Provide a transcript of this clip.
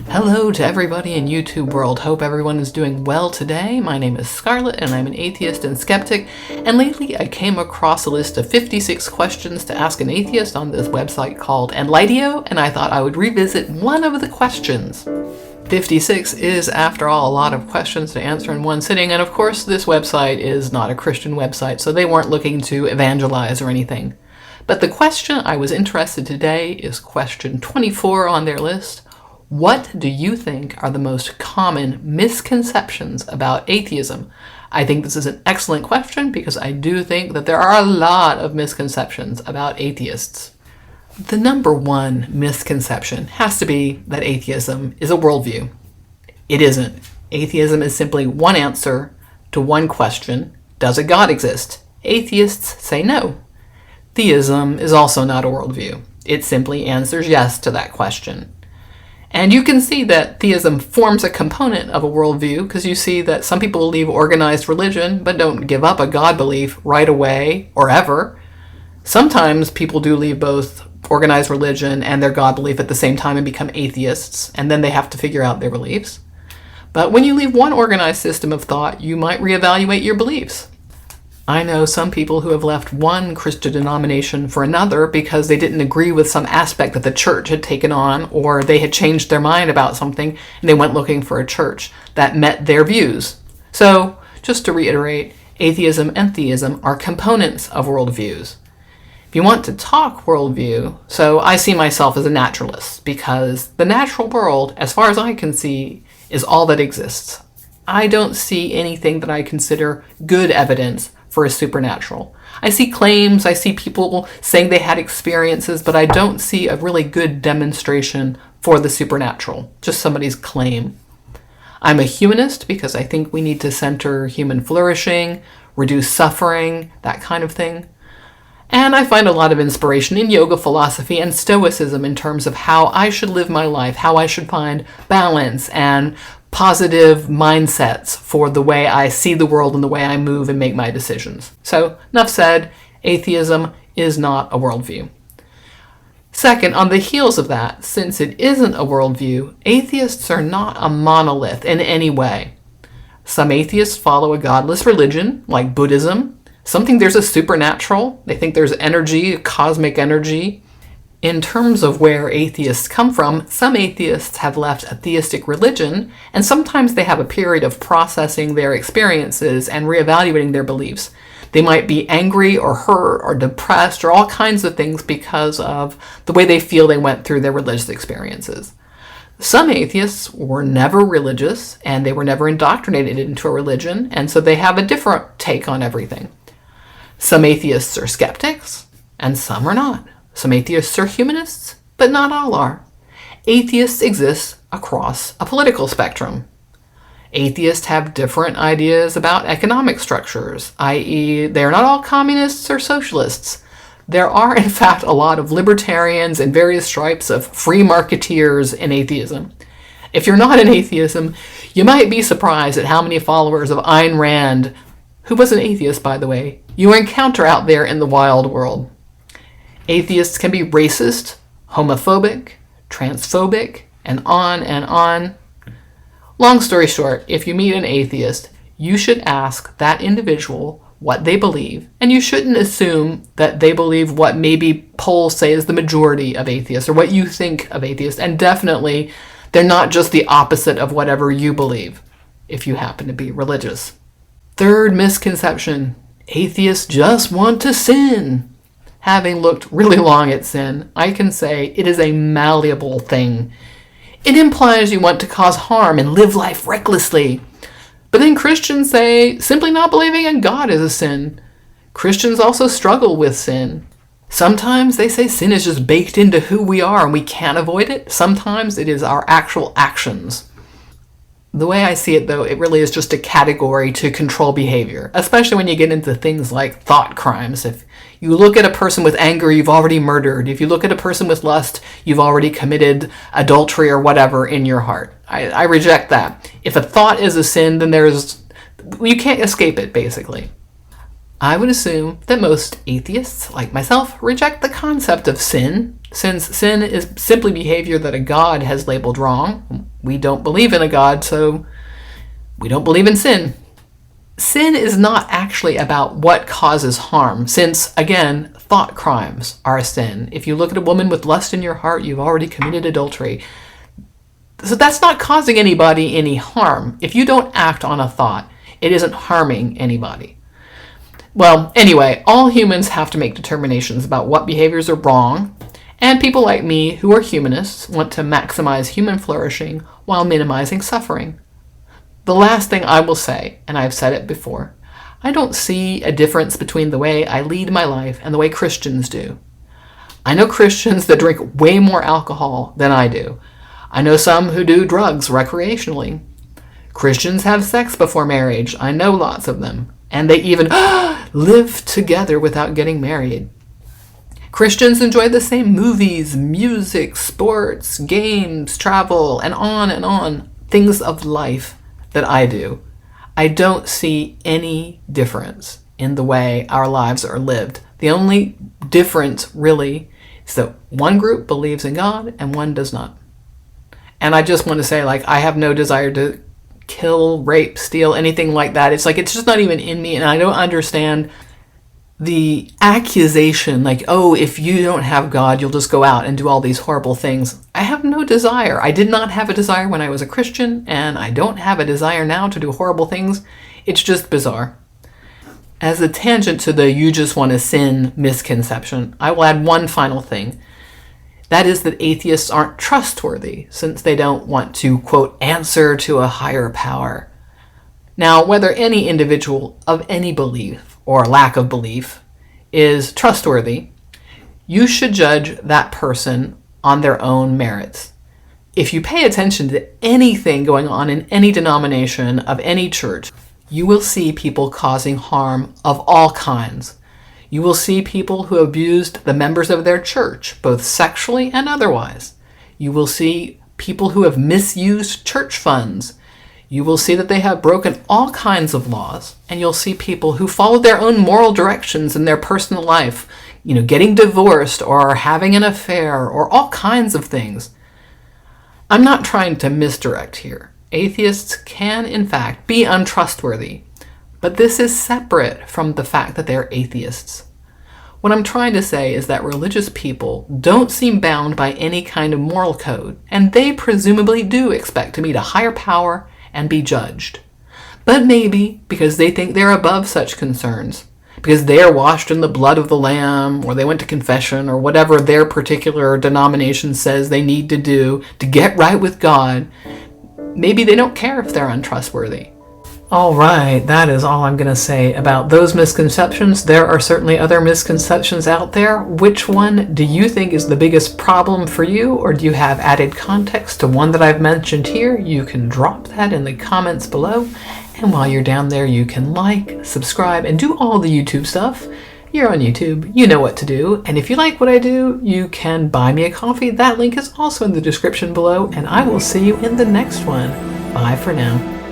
Hello to everybody in YouTube world. Hope everyone is doing well today. My name is Scarlett and I'm an atheist and skeptic, and lately I came across a list of 56 questions to ask an atheist on this website called Enlightio, and I thought I would revisit one of the questions. 56 is, after all, a lot of questions to answer in one sitting, and of course this website is not a Christian website, so they weren't looking to evangelize or anything. But the question I was interested in today is question 24 on their list. What do you think are the most common misconceptions about atheism? I think this is an excellent question because I do think that there are a lot of misconceptions about atheists. The number one misconception has to be that atheism is a worldview. It isn't. Atheism is simply one answer to one question: does a God exist? Atheists say no. Theism is also not a worldview. It simply answers yes to that question. And you can see that theism forms a component of a worldview because you see that some people believe organized religion but don't give up a God belief right away or ever. Sometimes people do leave both organized religion and their God belief at the same time and become atheists, and then they have to figure out their beliefs. But when you leave one organized system of thought, you might reevaluate your beliefs. I know some people who have left one Christian denomination for another because they didn't agree with some aspect that the church had taken on, or they had changed their mind about something and they went looking for a church that met their views. So, just to reiterate, atheism and theism are components of worldviews. If you want to talk worldview, so I see myself as a naturalist because the natural world, as far as I can see, is all that exists. I don't see anything that I consider good evidence for a supernatural. I see claims, I see people saying they had experiences, but I don't see a really good demonstration for the supernatural, just somebody's claim. I'm a humanist because I think we need to center human flourishing, reduce suffering, that kind of thing. And I find a lot of inspiration in yoga philosophy and stoicism in terms of how I should live my life, how I should find balance and positive mindsets for the way I see the world and the way I move and make my decisions. So, enough said, atheism is not a worldview. Second, on the heels of that, since it isn't a worldview, atheists are not a monolith in any way. Some atheists follow a godless religion, like Buddhism. Some think there's a supernatural. They think there's energy, cosmic energy. In terms of where atheists come from, some atheists have left a theistic religion, and sometimes they have a period of processing their experiences and reevaluating their beliefs. They might be angry or hurt or depressed or all kinds of things because of the way they feel they went through their religious experiences. Some atheists were never religious, and they were never indoctrinated into a religion, and so they have a different take on everything. Some atheists are skeptics, and some are not. Some atheists are humanists, but not all are. Atheists exist across a political spectrum. Atheists have different ideas about economic structures, i.e., they are not all communists or socialists. There are, in fact, a lot of libertarians and various stripes of free marketeers in atheism. If you're not in atheism, you might be surprised at how many followers of Ayn Rand, who was an atheist, by the way, you encounter out there in the wild world. Atheists can be racist, homophobic, transphobic, and on and on. Long story short, if you meet an atheist, you should ask that individual what they believe, and you shouldn't assume that they believe what maybe polls say is the majority of atheists, or what you think of atheists, and definitely they're not just the opposite of whatever you believe, if you happen to be religious. Third misconception, atheists just want to sin. Having looked really long at sin, I can say it is a malleable thing. It implies you want to cause harm and live life recklessly. But then Christians say simply not believing in God is a sin. Christians also struggle with sin. Sometimes they say sin is just baked into who we are and we can't avoid it. Sometimes it is our actual actions. The way I see it, though, it really is just a category to control behavior, especially when you get into things like thought crimes. If you look at a person with anger, you've already murdered. If you look at a person with lust, you've already committed adultery or whatever in your heart. I reject that. If a thought is a sin, then you can't escape it, basically. I would assume that most atheists, like myself, reject the concept of sin. Since sin is simply behavior that a God has labeled wrong, we don't believe in a God, so we don't believe in sin. Sin is not actually about what causes harm, since, again, thought crimes are a sin. If you look at a woman with lust in your heart, you've already committed adultery. So that's not causing anybody any harm. If you don't act on a thought, it isn't harming anybody. Well, anyway, all humans have to make determinations about what behaviors are wrong, and people like me, who are humanists, want to maximize human flourishing while minimizing suffering. The last thing I will say, and I've said it before, I don't see a difference between the way I lead my life and the way Christians do. I know Christians that drink way more alcohol than I do. I know some who do drugs recreationally. Christians have sex before marriage. I know lots of them. And they even live together without getting married. Christians enjoy the same movies, music, sports, games, travel, and on, things of life that I do. I don't see any difference in the way our lives are lived. The only difference, really, is that one group believes in God and one does not. And I just want to say, I have no desire to kill, rape, steal, anything like that. It's just not even in me, and I don't understand the accusation, if you don't have God, you'll just go out and do all these horrible things. I have no desire. I did not have a desire when I was a Christian, and I don't have a desire now to do horrible things. It's just bizarre. As a tangent to the you just want to sin misconception, I will add one final thing. That is that atheists aren't trustworthy, since they don't want to, quote, answer to a higher power. Now, whether any individual of any belief or lack of belief is trustworthy, you should judge that person on their own merits. If you pay attention to anything going on in any denomination of any church, you will see people causing harm of all kinds. You will see people who abused the members of their church, both sexually and otherwise. You will see people who have misused church funds. You will see that they have broken all kinds of laws, and you'll see people who follow their own moral directions in their personal life, getting divorced or having an affair or all kinds of things. I'm not trying to misdirect here. Atheists can, in fact, be untrustworthy, but this is separate from the fact that they're atheists. What I'm trying to say is that religious people don't seem bound by any kind of moral code, and they presumably do expect to meet a higher power and be judged. But maybe because they think they're above such concerns, because they are washed in the blood of the Lamb, or they went to confession, or whatever their particular denomination says they need to do to get right with God, maybe they don't care if they're untrustworthy. All right, that is all I'm going to say about those misconceptions. There are certainly other misconceptions out there. Which one do you think is the biggest problem for you, or do you have added context to one that I've mentioned here? You can drop that in the comments below. And while you're down there, you can like, subscribe, and do all the YouTube stuff. You're on YouTube, you know what to do. And if you like what I do, you can buy me a coffee. That link is also in the description below, and I will see you in the next one. Bye for now.